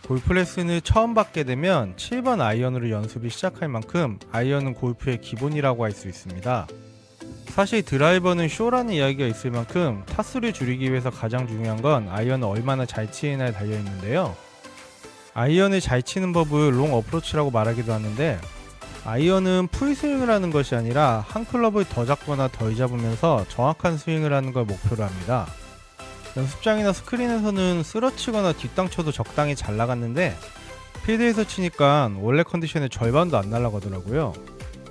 골프 레슨을 처음 받게 되면 7번 아이언으로 연습을 시작할 만큼 아이언은 골프의 기본이라고 할 수 있습니다. 사실 드라이버는 쇼라는 이야기가 있을 만큼 타수를 줄이기 위해서 가장 중요한 건 아이언을 얼마나 잘 치느냐에 달려있는데요. 아이언을 잘 치는 법을 롱 어프로치라고 말하기도 하는데, 아이언은 풀스윙을 하는 것이 아니라 한 클럽을 더 잡거나 덜 잡으면서 정확한 스윙을 하는 걸 목표로 합니다. 연습장이나 스크린에서는 쓰러치거나 뒷땅 쳐도 적당히 잘 나갔는데 필드에서 치니까 원래 컨디션의 절반도 안 날아가더라고요.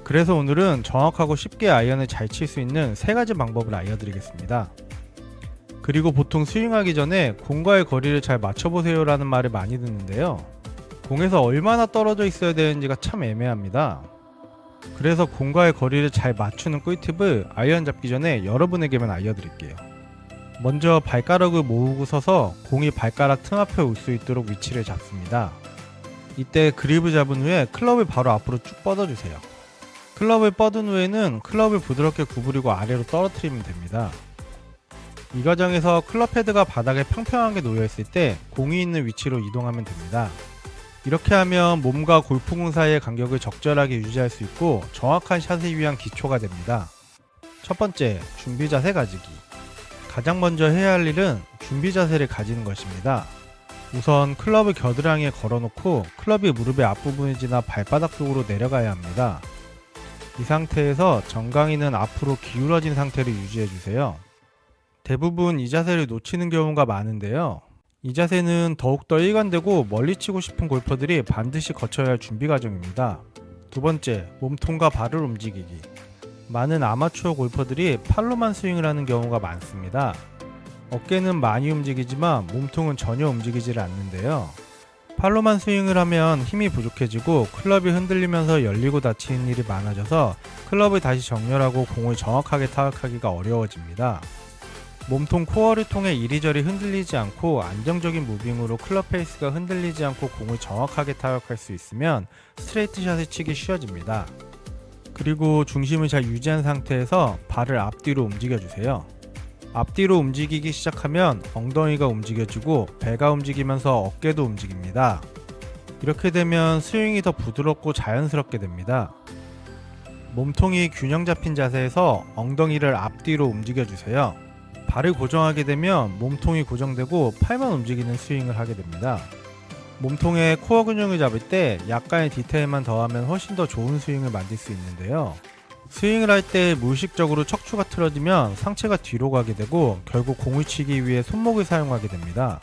그래서 오늘은 정확하고 쉽게 아이언을 잘 칠 수 있는 3가지 방법을 알려드리겠습니다. 그리고 보통 스윙하기 전에 공과의 거리를 잘 맞춰보세요 라는 말을 많이 듣는데요. 공에서 얼마나 떨어져 있어야 되는지가 참 애매합니다. 그래서 공과의 거리를 잘 맞추는 꿀팁을 아이언 잡기 전에 여러분에게만 알려드릴게요. 먼저 발가락을 모으고 서서 공이 발가락 틈 앞에 올 수 있도록 위치를 잡습니다. 이때 그립을 잡은 후에 클럽을 바로 앞으로 쭉 뻗어주세요. 클럽을 뻗은 후에는 클럽을 부드럽게 구부리고 아래로 떨어뜨리면 됩니다. 이 과정에서 클럽 헤드가 바닥에 평평하게 놓여있을 때 공이 있는 위치로 이동하면 됩니다. 이렇게 하면 몸과 골프공 사이의 간격을 적절하게 유지할 수 있고 정확한 샷을 위한 기초가 됩니다. 첫 번째, 준비 자세 가지기. 가장 먼저 해야 할 일은 준비 자세를 가지는 것입니다. 우선 클럽을 겨드랑이에 걸어놓고 클럽이 무릎의 앞부분을 지나 발바닥 쪽으로 내려가야 합니다. 이 상태에서 정강이는 앞으로 기울어진 상태를 유지해주세요. 대부분 이 자세를 놓치는 경우가 많은데요. 이 자세는 더욱더 일관되고 멀리 치고 싶은 골퍼들이 반드시 거쳐야 할 준비 과정입니다. 두 번째, 몸통과 발을 움직이기. 많은 아마추어 골퍼들이 팔로만 스윙을 하는 경우가 많습니다. 어깨는 많이 움직이지만 몸통은 전혀 움직이질 않는데요. 팔로만 스윙을 하면 힘이 부족해지고 클럽이 흔들리면서 열리고 닫히는 일이 많아져서 클럽을 다시 정렬하고 공을 정확하게 타격하기가 어려워집니다. 몸통 코어를 통해 이리저리 흔들리지 않고 안정적인 무빙으로 클럽 페이스가 흔들리지 않고 공을 정확하게 타격할 수 있으면 스트레이트 샷을 치기 쉬워집니다. 그리고 중심을 잘 유지한 상태에서 발을 앞뒤로 움직여주세요. 앞뒤로 움직이기 시작하면 엉덩이가 움직여지고 배가 움직이면서 어깨도 움직입니다. 이렇게 되면 스윙이 더 부드럽고 자연스럽게 됩니다. 몸통이 균형 잡힌 자세에서 엉덩이를 앞뒤로 움직여주세요. 발을 고정하게 되면 몸통이 고정되고 팔만 움직이는 스윙을 하게 됩니다. 몸통의 코어 균형을 잡을 때 약간의 디테일만 더하면 훨씬 더 좋은 스윙을 만들 수 있는데요. 스윙을 할 때 무의식적으로 척추가 틀어지면 상체가 뒤로 가게 되고 결국 공을 치기 위해 손목을 사용하게 됩니다.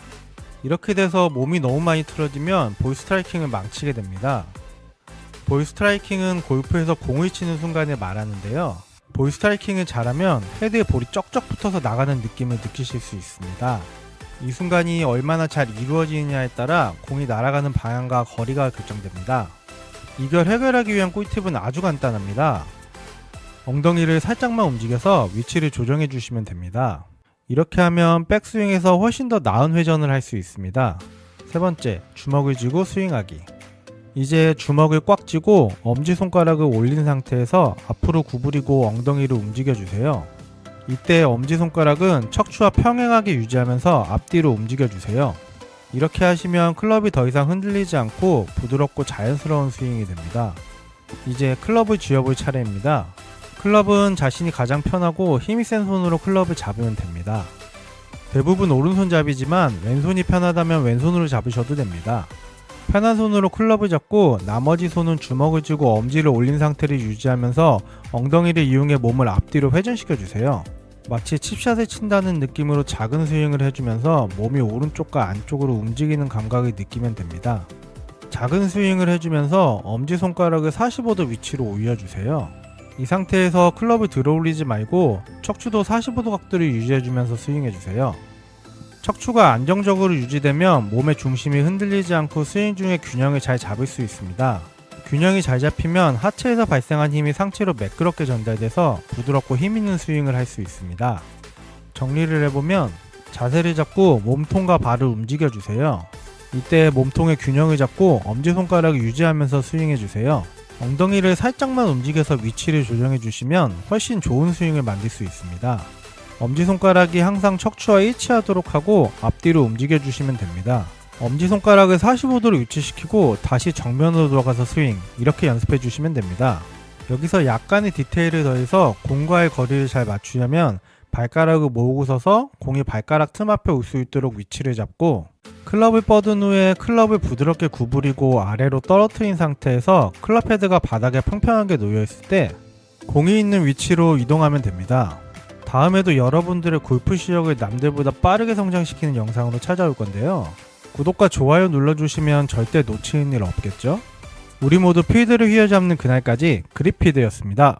이렇게 돼서 몸이 너무 많이 틀어지면 볼 스트라이킹을 망치게 됩니다. 볼 스트라이킹은 골프에서 공을 치는 순간을 말하는데요. 볼 스트라이킹을 잘하면 헤드에 볼이 쩍쩍 붙어서 나가는 느낌을 느끼실 수 있습니다. 이 순간이 얼마나 잘 이루어지느냐에 따라 공이 날아가는 방향과 거리가 결정됩니다. 이걸 해결하기 위한 꿀팁은 아주 간단합니다. 엉덩이를 살짝만 움직여서 위치를 조정해 주시면 됩니다. 이렇게 하면 백스윙에서 훨씬 더 나은 회전을 할 수 있습니다. 세 번째, 주먹을 쥐고 스윙하기. 이제 주먹을 꽉 쥐고 엄지손가락을 올린 상태에서 앞으로 구부리고 엉덩이를 움직여주세요. 이때 엄지손가락은 척추와 평행하게 유지하면서 앞뒤로 움직여주세요. 이렇게 하시면 클럽이 더 이상 흔들리지 않고 부드럽고 자연스러운 스윙이 됩니다. 이제 클럽을 쥐어볼 차례입니다. 클럽은 자신이 가장 편하고 힘이 센 손으로 클럽을 잡으면 됩니다. 대부분 오른손잡이지만 왼손이 편하다면 왼손으로 잡으셔도 됩니다. 편한 손으로 클럽을 잡고 나머지 손은 주먹을 쥐고 엄지를 올린 상태를 유지하면서 엉덩이를 이용해 몸을 앞뒤로 회전시켜주세요. 마치 칩샷을 친다는 느낌으로 작은 스윙을 해주면서 몸이 오른쪽과 안쪽으로 움직이는 감각을 느끼면 됩니다. 작은 스윙을 해주면서 엄지손가락을 45도 위치로 올려주세요. 이 상태에서 클럽을 들어 올리지 말고 척추도 45도 각도를 유지해주면서 스윙해주세요. 척추가 안정적으로 유지되면 몸의 중심이 흔들리지 않고 스윙 중에 균형을 잘 잡을 수 있습니다. 균형이 잘 잡히면 하체에서 발생한 힘이 상체로 매끄럽게 전달돼서 부드럽고 힘있는 스윙을 할 수 있습니다. 정리를 해보면 자세를 잡고 몸통과 발을 움직여주세요. 이때 몸통의 균형을 잡고 엄지손가락을 유지하면서 스윙해주세요. 엉덩이를 살짝만 움직여서 위치를 조정해주시면 훨씬 좋은 스윙을 만들 수 있습니다. 엄지손가락이 항상 척추와 일치하도록 하고 앞뒤로 움직여주시면 됩니다. 엄지손가락을 45도로 위치시키고 다시 정면으로 돌아가서 스윙, 이렇게 연습해 주시면 됩니다. 여기서 약간의 디테일을 더해서 공과의 거리를 잘 맞추려면 발가락을 모으고 서서 공이 발가락 틈 앞에 올 수 있도록 위치를 잡고, 클럽을 뻗은 후에 클럽을 부드럽게 구부리고 아래로 떨어뜨린 상태에서 클럽 헤드가 바닥에 평평하게 놓여있을 때 공이 있는 위치로 이동하면 됩니다. 다음에도 여러분들의 골프 실력을 남들보다 빠르게 성장시키는 영상으로 찾아올 건데요. 구독과 좋아요 눌러주시면 절대 놓치는 일 없겠죠? 우리 모두 필드를 휘어잡는 그날까지 그립피드였습니다.